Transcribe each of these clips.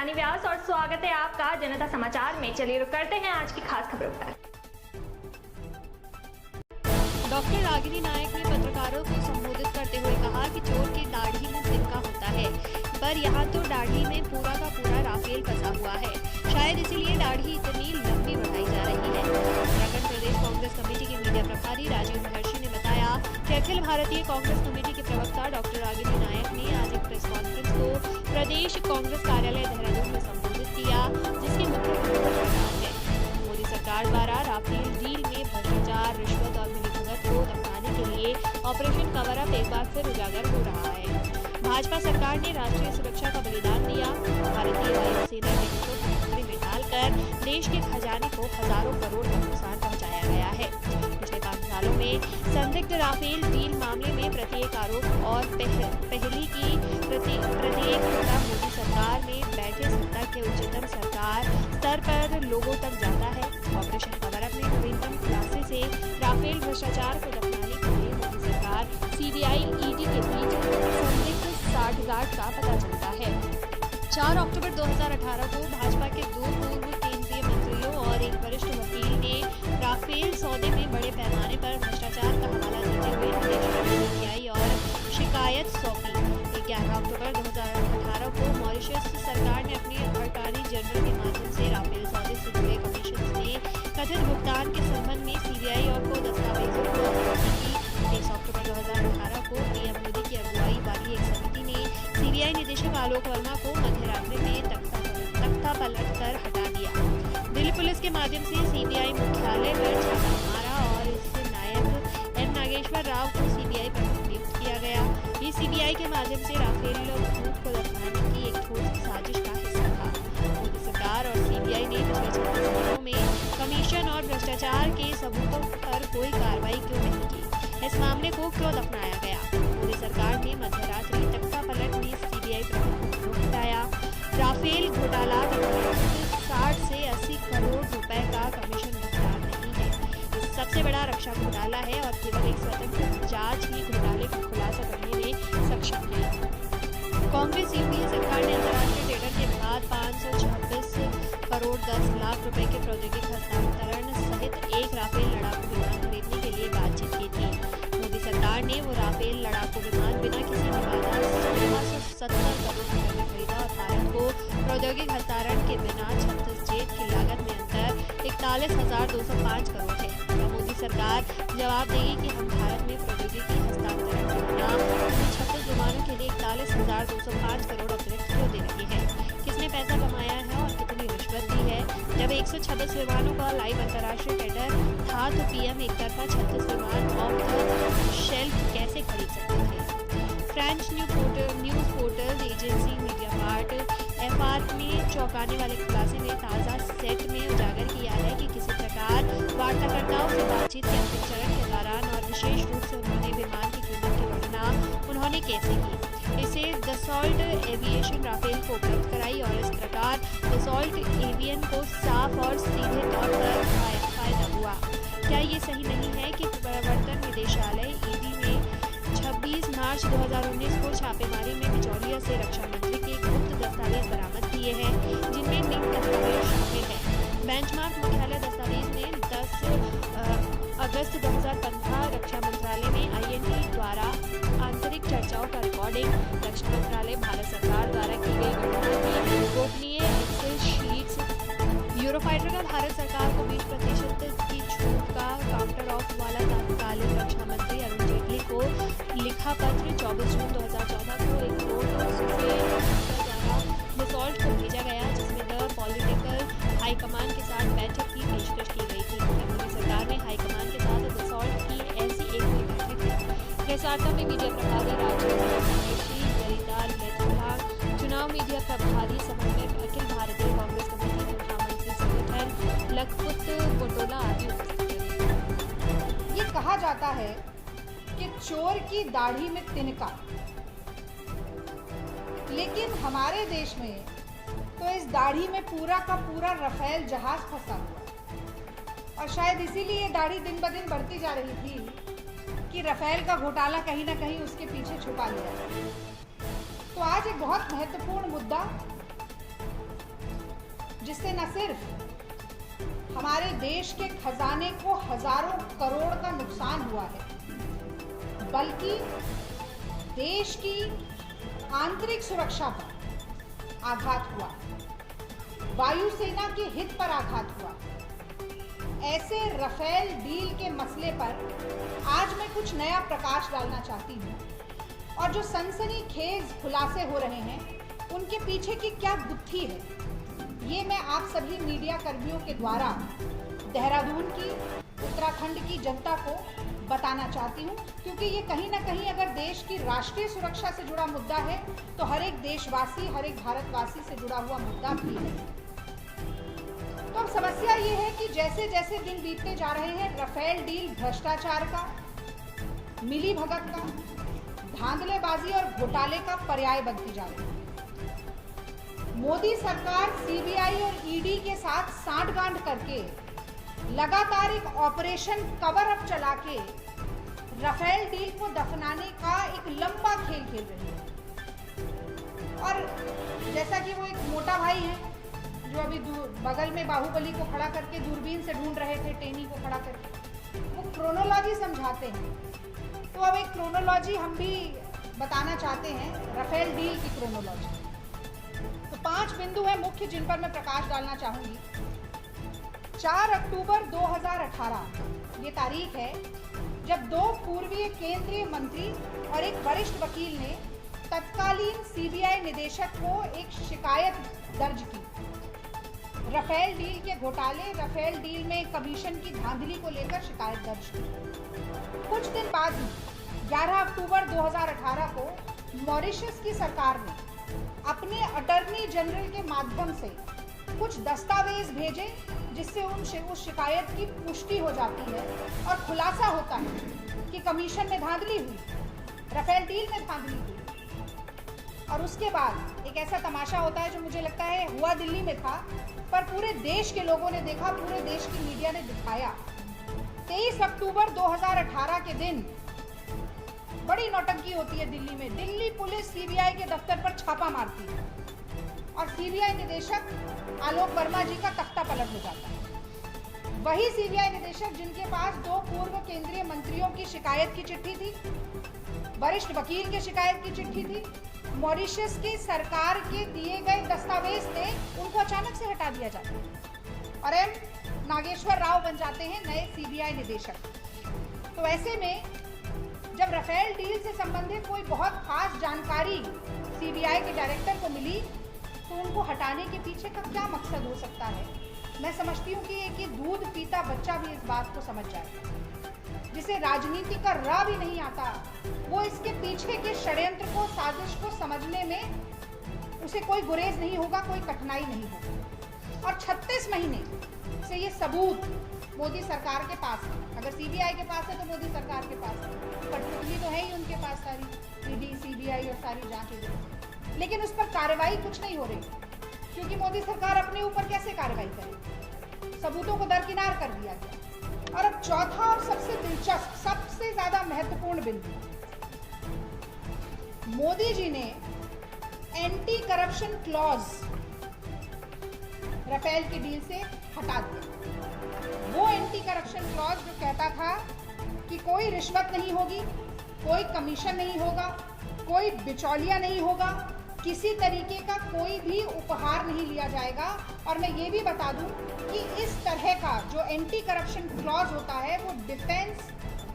रानी व्यास और स्वागत है आपका जनता समाचार में। चलिए रुक करते हैं आज की खास खबरों पर। डॉक्टर रागिनी नायक ने पत्रकारों को संबोधित करते हुए कहा कि चोर की दाढ़ी में तिनका होता है, पर यहाँ तो दाढ़ी में पूरा का पूरा राफेल फंसा हुआ है। शायद इसीलिए दाढ़ी इतनी लंबी बढ़ाई जा रही है। उत्तराखंड प्रदेश कांग्रेस कमेटी के मीडिया प्रभारी राजीव महर्षि ने बताया कि अखिल भारतीय कांग्रेस कमेटी के प्रवक्ता डॉक्टर रागिनी नायक ने आज एक प्रेस कॉन्फ्रेंस को प्रदेश कांग्रेस कार्यालय देहरादून में संबोधित किया, जिसके मुख्य मोदी सरकार द्वारा राफेल डील में भ्रष्टाचार, रिश्वत और मिलीभगत को दफनाने के लिए ऑपरेशन कवर अप एक बार फिर उजागर हो रहा है। भाजपा सरकार ने राष्ट्रीय सुरक्षा का बलिदान दिया। भारतीय वायुसेना के खतरे में डालकर देश के खजाने को हजारों करोड़ का नुकसान पहुंचाया गया है। पिछले 5 सालों में संदिग्ध राफेल डील मामले में प्रत्येक आरोप और पहली की प्रत्येक मुद्दा मोदी सरकार में बैठे सत्ता के उच्चतम सरकार स्तर पर लोगों तक जाता है। ऑपरेशन कवर अप में नवीनतम खुलासे से राफेल भ्रष्टाचार को दफनाने के लिए मोदी सरकार, सीबीआई, ईडी के बीच संदिग्ध साठगांठ का पता चलता है। 4 अक्टूबर 2018 को भाजपा के 2 पूर्व केंद्रीय मंत्रियों और एक वरिष्ठ वकील ने राफेल सौदे में बड़े पैमाने पर भ्रष्टाचार का हवाला देते हुए निदेशक सीबीआई और शिकायत सौंपी। 11 अक्टूबर 2018 को मॉरिशस सरकार ने अपने अटॉर्नी जनरल के माध्यम से राफेल सौदे से जुड़े कमीशन में कथित भुगतान के संबंध में सीबीआई और को दस्तावेजों को अवगत की। 1 अक्टूबर 2018 को पीएम मोदी की अगुवाई वाली एक समिति ने सीबीआई निदेशक आलोक वर्मा को मध्यरात्रि में तख्ता पलट कर हटा दिया। दिल्ली पुलिस के माध्यम से सीबीआई मुख्यालय पर छापा मारा और इससे नायक एम नागेश्वर राव को सीबीआई प्रमुख नियुक्त किया गया। ये सीबीआई के माध्यम से राफेल भूख को दफनाने की एक ठोस साजिश का हिस्सा था। मोदी सरकार और सीबीआई ने पिछले 36 दिनों में कमीशन और भ्रष्टाचार के सबूतों पर कोई कार्रवाई क्यों नहीं की? इस मामले को क्यों दफनाया गया? मोदी सरकार ने मध्यरात्रि तख्ता पलट में सीबीआई प्रमुख को हटाया। राफेल घोटाला 60 से 80 करोड़ रुपए का कमीशन भुगतान नहीं है। ये सबसे बड़ा रक्षा घोटाला है और केवल एक स्वतंत्र जांच ही घोटाले का खुलासा करने में सक्षम है। कांग्रेस यूपीए सरकार ने अंतर्राष्ट्रीय टेंडर के बाद 526 करोड़ 10 लाख रुपए के प्रौद्योगिक हस्तांतरण सहित एक राफेल लड़ाकू विमान खरीदने के लिए बातचीत की थी। मोदी सरकार ने वो राफेल लड़ाकू विमान बिना किसी विवाद 1670 करोड़ रुपए में खरीदा और भारत को प्रौद्योगिक हस्तांतरण के बिना 36 जेट की लागत में अंतर 41,205 करोड़ है। मोदी सरकार जवाब देगी कि हम भारत में प्रौद्योगिकी हस्तांतरण के बिना 36 विमानों के लिए 41,205 करोड़ अतिरिक्त क्यों दे रही है? किसने पैसा कमाया है और कितनी रिश्वत दी है? जब 126 विमानों का लाइव अंतर्राष्ट्रीय टेंडर था तो पीएम एक तरफा 36 विमान ऑफ द शेल्फ कैसे खरीद सकते थे? French news portal agency Mediapart FR ने चौंकाने वाले खुलासे में ताज़ा सेट में उजागर किया है कि किसी प्रकार वार्ताकर्ताओं से बातचीत के अंतिम चरण के दौरान और विशेष रूप से उन्होंने विमान की कीमत की गणना उन्होंने कैसे की। इसे दसॉल्ट एविएशन राफेल को उपलब्ध कराई और इस प्रकार दसॉल्ट एवियन को साफ और सीधे तौर पर फायदा हुआ। क्या ये सही नहीं है कि प्रवर्तन निदेशालय ईडी में 26 मार्च 2019 को छापेमारी में बिचौलिया से रक्षा मंत्री के गुप्त दस्तावेज बरामद किए हैं, जिनमें लिंक दस्तावेज शामिल है। बेंचमार्क मुख्यालय दस्तावेज में 10 अगस्त 2015 रक्षा मंत्रालय में आईएनटी द्वारा आंतरिक चर्चाओं का रिकॉर्डिंग, रक्षा मंत्रालय भारत सरकार द्वारा की गई गणना की गोपनीय एक्सेल शीट्स, यूरोफाइटर का भारत सरकार को 20% की छूट का काउंटर ऑफ वाला तत्कालीन रक्षा मंत्री अरुण जेटली को लिखा पत्र 24 जून 2014 को एक नोट से द्वारा डिसॉल्ट को भेजा गया, जिसमें द पॉलिटिकल हाईकमान के साथ बैठक की पेशकश की गई थी। मोदी सरकार ने हाईकमान के साथ डिसॉल्ट की ऐसी एक भी बैठक की। प्रेस वार्ता में मीडिया प्रभारी राजीव महर्षि, ललिता लेथुला, चुनाव मीडिया प्रभारी समन्वयक अखिल भारतीय कांग्रेस कमेटी, महामंत्री संगठन लखपत कोटोला आदि उपस्थित थे। ये कहा जाता है कि चोर की दाढ़ी में तिनका, लेकिन हमारे देश में तो इस दाढ़ी में पूरा का पूरा राफेल जहाज फंसा हुआ और शायद इसीलिए ये दाढ़ी दिन ब दिन बढ़ती जा रही थी कि राफेल का घोटाला कहीं ना कहीं उसके पीछे छुपा लिया है। तो आज एक बहुत महत्वपूर्ण मुद्दा जिससे न सिर्फ हमारे देश के खजाने को हजारों करोड़ का नुकसान हुआ है, बल्कि देश की आंतरिक सुरक्षा पर आघात हुआ, वायुसेना के हित पर आघात हुआ। ऐसे राफेल डील के मसले पर आज मैं कुछ नया प्रकाश डालना चाहती हूँ, और जो सनसनीखेज खुलासे हो रहे हैं उनके पीछे की क्या गुत्थी है, ये मैं आप सभी मीडिया कर्मियों के द्वारा देहरादून की, उत्तराखंड की जनता को बताना चाहती हूँ, क्योंकि ये कहीं ना कहीं अगर देश की राष्ट्रीय सुरक्षा से जुड़ा मुद्दा है तो हर एक देशवासी, हर एक भारतवासी से जुड़ा हुआ मुद्दा भी है। तो अब समस्या ये है कि जैसे जैसे दिन बीतते जा रहे हैं, राफेल डील भ्रष्टाचार का, मिलीभगत का, धांधलेबाजी और घोटाले का पर्याय बनती जा रही है। मोदी सरकार सीबीआई और ईडी के साथ सांठगांठ करके लगातार एक ऑपरेशन कवर अप चला के राफेल डील को दफनाने का एक लंबा खेल खेल रही है। और जैसा कि वो एक मोटा भाई है जो अभी बगल में बाहुबली को खड़ा करके दूरबीन से ढूंढ रहे थे, टेनी को खड़ा करके, वो क्रोनोलॉजी समझाते हैं। तो अब एक क्रोनोलॉजी हम भी बताना चाहते हैं, राफेल डील की क्रोनोलॉजी। तो 5 बिंदु है मुख्य जिन पर मैं प्रकाश डालना चाहूंगी। 4 अक्टूबर 2018 ये तारीख है जब 2 पूर्वीय केंद्रीय मंत्री और एक वरिष्ठ वकील ने तत्कालीन सीबीआई निदेशक को एक शिकायत दर्ज की। राफेल डील के घोटाले, राफेल डील में कमीशन की धांधली को लेकर शिकायत दर्ज की। कुछ दिन बाद ही 11 अक्टूबर 2018 को मॉरिशस की सरकार ने अपने अटॉर्नी जनरल के माध्यम से कुछ दस्तावेज भेजे, जिससे उस शिकायत की पुष्टि हो जाती है और खुलासा होता है कि कमीशन में धांधली हुई, राफेल डील में धांधली हुई। और उसके बाद एक ऐसा तमाशा होता है जो मुझे लगता है हुआ दिल्ली में था, पर पूरे देश के लोगों ने देखा, पूरे देश की मीडिया ने दिखाया। 23 अक्टूबर 2018 के दिन बड़ी नौटंकी होती है दिल्ली में। दिल्ली पुलिस सीबीआई के दफ्तर पर छापा मारती है और सीबीआई निदेशक आलोक वर्मा जी का तख्ता पलट हो जाता है। वही सीबीआई निदेशक जिनके पास 2 पूर्व केंद्रीय मंत्रियों की शिकायत की चिट्ठी थी, वरिष्ठ वकील की शिकायत की चिट्ठी थी, मॉरिशस की सरकार के दिए गए दस्तावेज थे, उनको अचानक से हटा दिया जाता है और एम नागेश्वर राव बन जाते हैं नए सीबीआई निदेशक। तो ऐसे में जब राफेल डील से संबंधित कोई बहुत खास जानकारी सीबीआई के डायरेक्टर को मिली, तो उनको हटाने के पीछे का क्या मकसद हो सकता है? मैं समझती हूँ कि एक दूध पीता बच्चा भी इस बात को समझ जाएगा, जिसे राजनीति का राह भी नहीं आता, वो इसके पीछे के षड्यंत्र को, साजिश को समझने में उसे कोई गुरेज नहीं होगा, कोई कठिनाई नहीं होगी। और 36 महीने से ये सबूत मोदी सरकार के पास है। अगर सीबीआई के पास है तो मोदी सरकार के पास है, कठपुतली तो है ही उनके पास सारी, ईडी, सीबीआई और सारी जांच एजेंसी, लेकिन उस पर कार्रवाई कुछ नहीं हो रही, क्योंकि मोदी सरकार अपने ऊपर कैसे कार्रवाई करे? सबूतों को दरकिनार कर दिया गया। और अब चौथा और सबसे दिलचस्प, सबसे ज्यादा महत्वपूर्ण बिंदु, मोदी जी ने एंटी करप्शन क्लॉज राफेल की डील से हटा दिया। वो एंटी करप्शन क्लॉज जो कहता था कि कोई रिश्वत नहीं होगी, कोई कमीशन नहीं होगा, कोई बिचौलिया नहीं होगा, किसी तरीके का कोई भी उपहार नहीं लिया जाएगा। और मैं ये भी बता दूं कि इस तरह का जो एंटी करप्शन क्लॉज होता है वो डिफेंस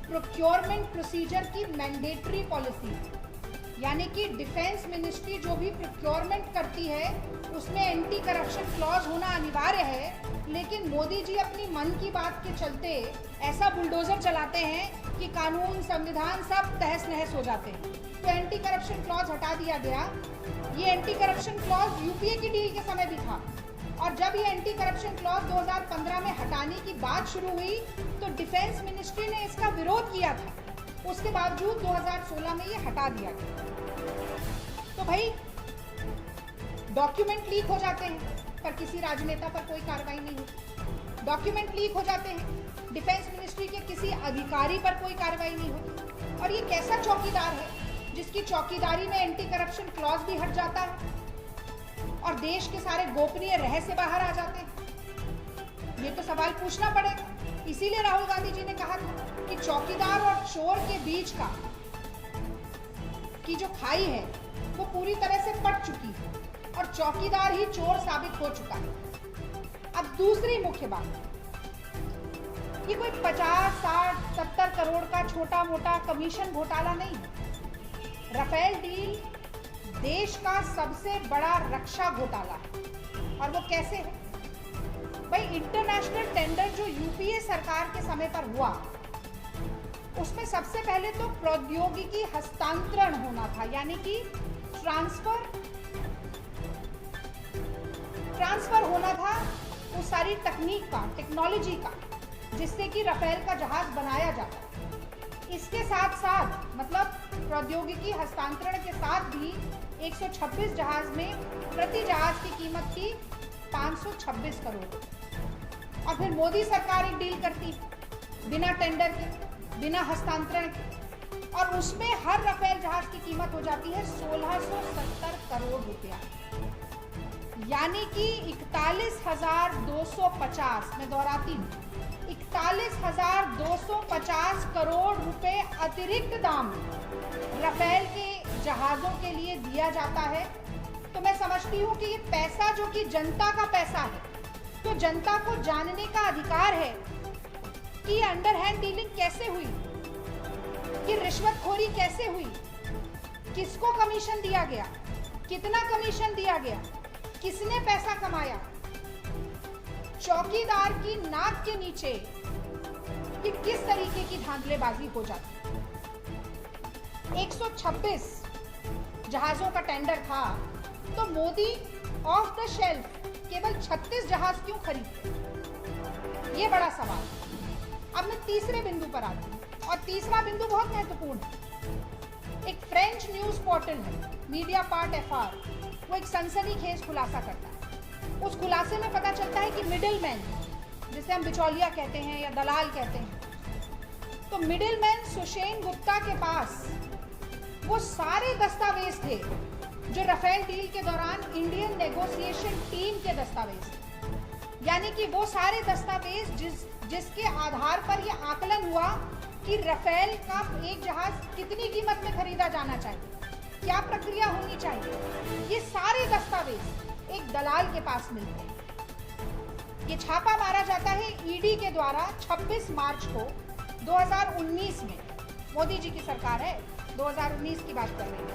प्रोक्योरमेंट प्रोसीजर की मैंडेटरी पॉलिसी, यानी कि डिफेंस मिनिस्ट्री जो भी प्रोक्योरमेंट करती है उसमें एंटी करप्शन क्लॉज होना अनिवार्य है। लेकिन मोदी जी अपनी मन की बात के चलते ऐसा बुलडोजर चलाते हैं कि कानून, संविधान सब तहस नहस हो जाते हैं। तो एंटी करप्शन क्लॉज हटा दिया गया। ये एंटी करप्शन क्लॉज यूपीए की डील के समय भी था, और जब ये एंटी करप्शन क्लॉज 2015 में हटाने की बात शुरू हुई तो डिफेंस मिनिस्ट्री ने इसका विरोध किया था। उसके बावजूद 2016 में ये हटा दिया गया। तो भाई डॉक्यूमेंट लीक हो जाते हैं पर किसी राजनेता पर कोई कार्रवाई नहीं होती। डॉक्यूमेंट लीक हो जाते हैं, डिफेंस मिनिस्ट्री के किसी अधिकारी पर कोई कार्रवाई नहीं होती। और ये कैसा चौकीदार है जिसकी चौकीदारी में एंटी करप्शन क्लॉज भी हट जाता है? और देश के सारे गोपनीय रहस्य बाहर आ जाते हैं? ये तो सवाल पूछना पड़ेगा। इसीलिए राहुल गांधी जी ने कहा था कि चौकीदार और चोर के बीच की जो खाई है वो पूरी तरह से पट चुकी है और चौकीदार ही चोर साबित हो चुका है। अब दूसरी मुख्य बात, ये कोई 50, 60, 70 करोड़ का छोटा मोटा कमीशन घोटाला नहीं है। राफेल डील देश का सबसे बड़ा रक्षा घोटाला है। और वो कैसे है भाई? इंटरनेशनल टेंडर जो यूपीए सरकार के समय पर हुआ, उसमें सबसे पहले तो प्रौद्योगिकी हस्तांतरण होना था, यानी कि ट्रांसफर होना था उस सारी तकनीक का, टेक्नोलॉजी का, जिससे कि राफेल का जहाज बनाया जाता। इसके साथ साथ मतलब प्रौद्योगिकी हस्तांतरण के साथ भी 126 जहाज में प्रति जहाज की कीमत थी 526 करोड़। और फिर मोदी सरकार एक डील करती बिना टेंडर के, बिना हस्तांतरण के, और उसमें हर राफेल जहाज की कीमत हो जाती है 1670 करोड़ रुपया, यानी कि 41,250, मैं दोहराती हूँ, 41,250 करोड़ रुपए अतिरिक्त दाम राफेल के जहाजों के लिए दिया जाता है। तो मैं समझती हूँ कि ये पैसा जो कि जनता का पैसा है, तो जनता को जानने का अधिकार है कि अंडरहैंड डीलिंग कैसे हुई, कि रिश्वतखोरी कैसे हुई, किसको कमीशन दिया गया, कितना कमीशन दिया गया, किसने पैसा कमाया। चौकीदार की नाक के नीचे कि किस तरीके की धांधलेबाजी हो जाती। 126 जहाजों का टेंडर था, तो मोदी ऑफ द शेल्फ केवल 36 जहाज क्यों खरीदते? ये बड़ा सवाल। अब मैं तीसरे बिंदु पर आती हूँ, और तीसरा बिंदु बहुत महत्वपूर्ण है। एक फ्रेंच न्यूज पोर्टल है मीडिया पार्ट FR, वो एक सनसनीखेज खुलासा करता है। उस खुलासे में पता चलता है कि मिडिलमैन, जिसे हम बिचौलिया कहते हैं या दलाल कहते हैं, तो मिडिलमैन सुषेन गुप्ता के पास वो सारे दस्तावेज थे जो राफेल डील के दौरान इंडियन नेगोशिएशन टीम के दस्तावेज थे। यानी कि वो सारे दस्तावेज जिसके आधार पर यह आकलन हुआ कि राफेल का एक जहाज कितनी कीमत में खरीदा जाना चाहिए, क्या प्रक्रिया होनी चाहिए, ये सारे दस्तावेज एक दलाल के पास मिलते हैं। ये छापा मारा जाता है ईडी के द्वारा 26 मार्च को 2019 में। मोदी जी की सरकार है, 2019 की बात कर रही है।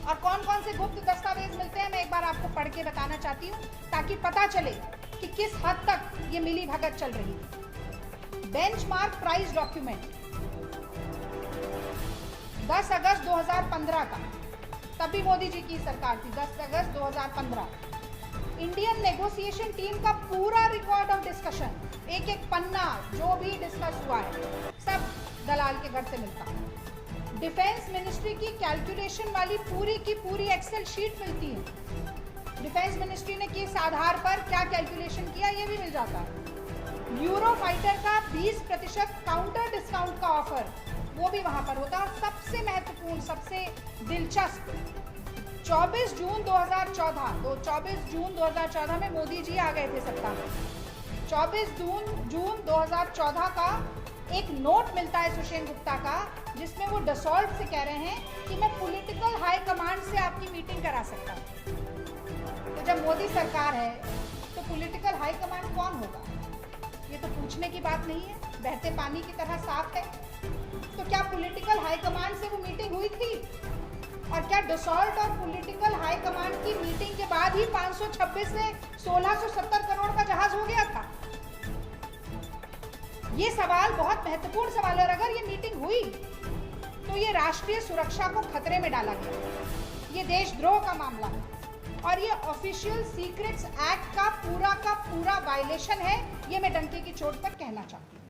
और कौन कौन से गुप्त दस्तावेज मिलते हैं, मैं एक बार आपको पढ़ के बताना चाहती हूँ, ताकि पता चले कि किस हद तक ये मिली भगत चल रही है। बेंचमार्क प्राइस डॉक्यूमेंट 10 अगस्त 2015 का, तभी मोदी जी की सरकार थी, 10 अगस्त 2015। इंडियन नेगोशिएशन टीम का पूरा रिकॉर्ड ऑफ डिस्कशन, एक एक पन्ना जो भी डिस्कस हुआ है, सब दलाल के घर से मिलता है। डिफेंस मिनिस्ट्री की कैलकुलेशन वाली पूरी की पूरी एक्सेल शीट मिलती है। डिफेंस मिनिस्ट्री ने किस आधार पर क्या कैलकुलेशन किया, ये भी मिल जाता है। यूरो फाइटर का 20% काउंटर डिस्काउंट का ऑफर, वो भी वहां पर होता है। सबसे महत्वपूर्ण, सबसे दिलचस्प, 24 जून 2014, तो 24 जून 2014 में मोदी जी आ गए थे सत्ता में। 24 जून 2014 का एक नोट मिलता है सुषेन गुप्ता का, जिसमें वो डसॉल्ट से कह रहे हैं कि मैं पॉलिटिकल हाई कमांड से आपकी मीटिंग करा सकता हूँ। तो जब मोदी सरकार है तो पॉलिटिकल हाई कमांड कौन होगा? ये तो पूछने की बात नहीं है, बहते पानी की तरह साफ है। तो क्या पॉलिटिकल हाई कमांड से वो मीटिंग हुई थी? और क्या डसॉल्ट और पॉलिटिकल हाई कमांड की मीटिंग के बाद ही 526 से 1670 करोड़ का जहाज हो गया था? ये सवाल बहुत महत्वपूर्ण सवाल है। और अगर ये मीटिंग हुई तो ये राष्ट्रीय सुरक्षा को खतरे में डाला गया, ये देशद्रोह का मामला है और ये ऑफिशियल सीक्रेट्स एक्ट का पूरा वायलेशन है। ये मैं डंके की चोट पर कहना चाहती हूँ।